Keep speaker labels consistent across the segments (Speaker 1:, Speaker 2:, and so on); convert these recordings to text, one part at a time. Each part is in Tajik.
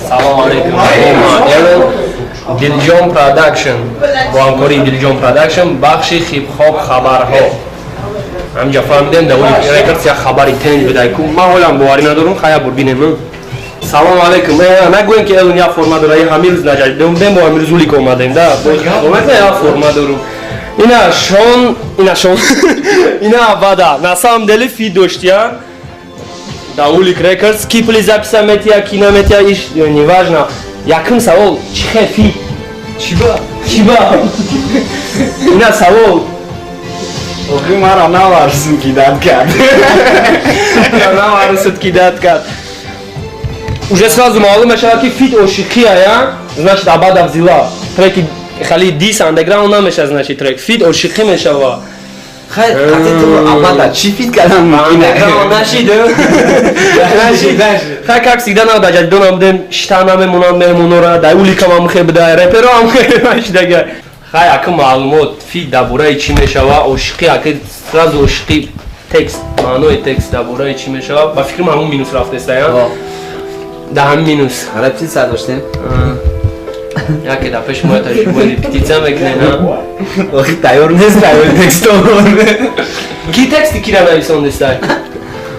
Speaker 1: سلام علیکم دلجان پروداکشن با همکاری دلجان پروداکشن بخش خیب خواب خبرها همینجا فهمیدم در اون ریکارد یک خبری تنج بدهی که من حالا باوری ندارم خیلی ببینم سلام علیکم نگویم که الان یک فرما داره همین روز نجدم بیم با امروز اولیک اومدیم ده باید یک فرما دارم اینا شون اینا بدا نسام دلی فید داشتیم در اولیک ریکاردز کی پلی записа метия кино метия иш неважно яким савол чи хефи чиба ина савол
Speaker 2: Окей, мара наварсин кидат кард.
Speaker 1: наварсин кидат кард. Уже сразу معلوم میشه که فیت عاشقیه значит абада взяла треки خالی دیس اندرگراوند نمیشه значит трек فیت عاشقی میشه و
Speaker 2: خیر تو абада چی فیت کردم
Speaker 1: اندرگراوند نشید خیر как всегда надо дать донам штанами мемонора да уликам خیلی بده رپرام خیلی دیگه خیر اکم معلومات فیت درباره چی میشه و عاشقی اگه سразу عاشقی تکست معنای تکست درباره چی میشه با فکر من همون مینوس رفته است ده هم مینوس
Speaker 2: رپتیت سر داشتیم
Speaker 1: یکی دفعش ما تا شما ریپتیتسا میکنه نه
Speaker 2: آخی تیار نیست تکست رو
Speaker 1: کی تکستی کی را نویسنده است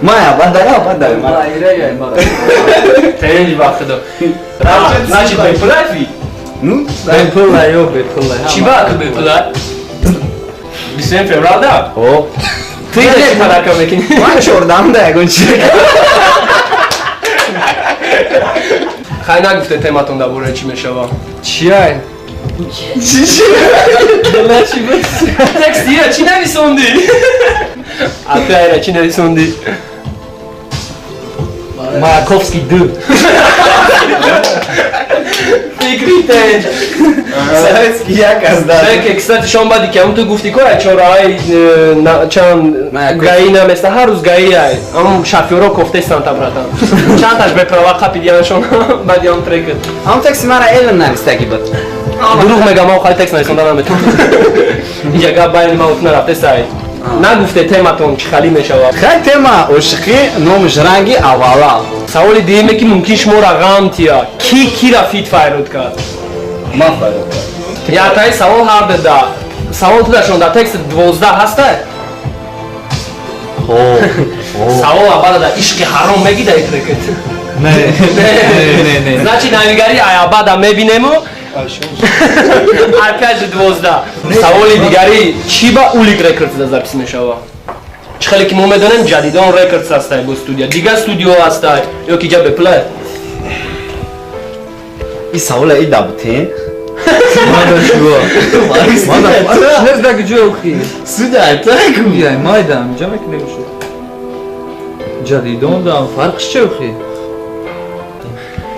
Speaker 2: ما بعد داره
Speaker 1: ما ایره تنج وقت دو значит بپلای فی
Speaker 2: نو
Speaker 1: بپلای یا بپلای چی با که بپلای 20 فوریه دا
Speaker 2: او
Speaker 1: تو چی پلاکا میکنی
Speaker 2: من چوردم ده اگون چی
Speaker 1: خیلی نگفته تیماتون درباره چی میشه با
Speaker 2: چیه
Speaker 1: تکستیه چی نویسوندی اتایره چی نویسوندی مایاکوفسکی دو فکری تنج
Speaker 2: سویتسکی یک از
Speaker 1: که کسات شما بدی که همون تو گفتی که چاره های چند گایی نمیسته هر روز گایی های همون شفیورا کفته سانتا براتن چند تاش بپروا قپی دیانشون بعد هم ترکت
Speaker 2: همون تکسی مرا ایلم نویسته کی بود
Speaker 1: دروغ میگم ما خیلی تکس نویسنده نمیتون اینجا گپ باید ما اتنا رفته سعی نگفته تیماتون چی خالی میشه
Speaker 2: خیلی تیما عاشقی نومش رنگی اولا
Speaker 1: سوال دیگه که ممکن شما رقم تیا کی را فیت فایرود کرد
Speaker 2: ما فایرود کرد
Speaker 1: یا تای سوال هر ده سوال تو داشتون در تکست 12 هسته سوال اول در عشق حرام میگی در ترکت نه значит نویگری ای بعد میبینیم аркаш 12 سوالی دیگری چی با اولیک ریکاردز دزارپس میشه چه خیلی که ما میدونیم جدیدان ریکاردز هسته با استودیو دیگه استودیو هسته یا کی جا بپلای
Speaker 2: این سوال ای دابتین
Speaker 3: Nerede gücü yok ki?
Speaker 2: Suda tak
Speaker 3: Ya maydam camek ne bir şey. Jadidon da fark yok ki.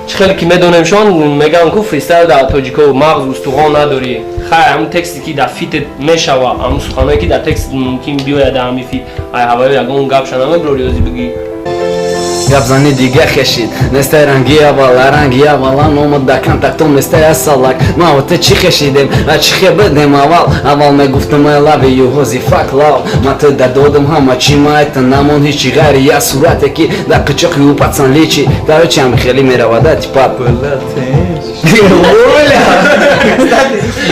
Speaker 1: چه خیلی که میدونیم شون میگن که فریستایل در تاجیکو مغز استخوان نداری خیلی همون تکستی که در فیت میشوه همون سخنایی که در تکست ممکن بیاید در همی فیت ای هوایی اگه گپ شنمه برو ریاضی بگی
Speaker 2: Gabzani diga khashid nesta rangi avala nomad da kontaktom nesta asalak ma ot chi khashidem a chi khebedem aval me guftam I love you hozi fuck love ma te da dodam hama chi ma это намон hich gari ya surate ki da qchaq yu patsan lechi da cham khali meravada tipa
Speaker 3: Böyle tens.
Speaker 2: Оля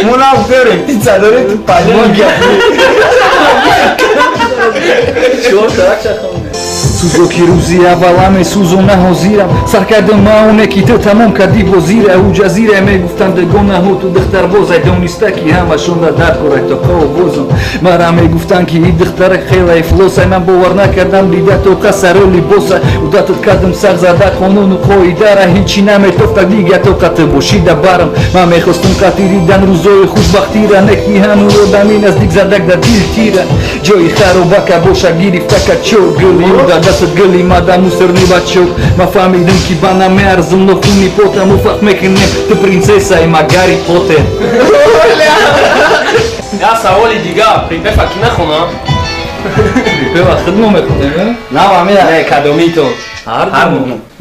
Speaker 2: Мунав görüm tsadore tu palon
Speaker 3: Çok tak şakamne.
Speaker 4: سوزوکی روزی اولم سوزو نهازیرم سر کردم ما که تو تمام کردی بازیره او جزیره می گفتم دگونه ها تو دختر بازه دونسته که همشون را درد کرد تا که بازم مرا می گفتن که این دختر خیلی فلوسه من باور نکردم دیده تو قصر و لباسه و داتت کردم سر زده قانون و قایده را هیچی نمیتفت دیگه تو قط باشیده برم من میخواستم قطی دیدن روزای خوشبختی را نکی هنو رو دمین از دیگ زدک در دیل تیره جای خروبکه باشه گیرفته که چو گلی دست گلی مادام سرنی بچو ما فهمیدم که بنا میارزم نخونی پوتم و فقط میکنم تو پرنسسا ای ما گاری پوتر
Speaker 1: یا سوالی دیگه پریپه فکی نخونم
Speaker 3: Peva khidmo mekhone.
Speaker 2: نه همین
Speaker 1: کدامی تو
Speaker 3: Har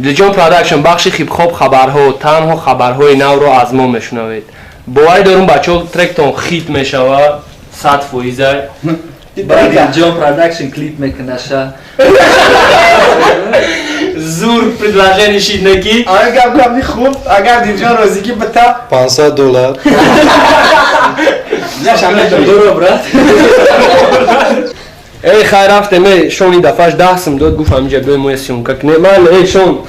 Speaker 1: دلجان پروداکشن بخش خیب خوب خبرها تنها خبرهای نو رو از ما میشنوید باید دارم بچه ها ترکتون خیت میشوه 100%
Speaker 3: Bari John production clip meknasha.
Speaker 1: زور предложение шиднаки.
Speaker 2: آره گپ خوب اگر دیجان روزیگی بتا
Speaker 5: $500.
Speaker 3: Здорово, брат.
Speaker 1: Эй, хай рафтем, эй, Шон и дафаш 10 сом дод, гуфтам инҷа биёй мои сёмкак не мал, эй Шон.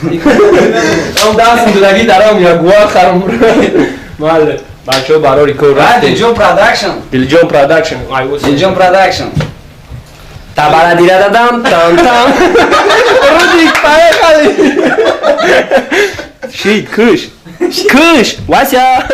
Speaker 1: Он 10 сом додаги дарам я гуа харам. Мал, бачо барори кор рафтем.
Speaker 2: دیجون پروداکشن
Speaker 1: Дилҷон продакшн. Ай, вос.
Speaker 2: دیجون پروداکشن
Speaker 1: Табара дирададам, там. Рудик, поехали. Шит, кыш. Кыш, Вася.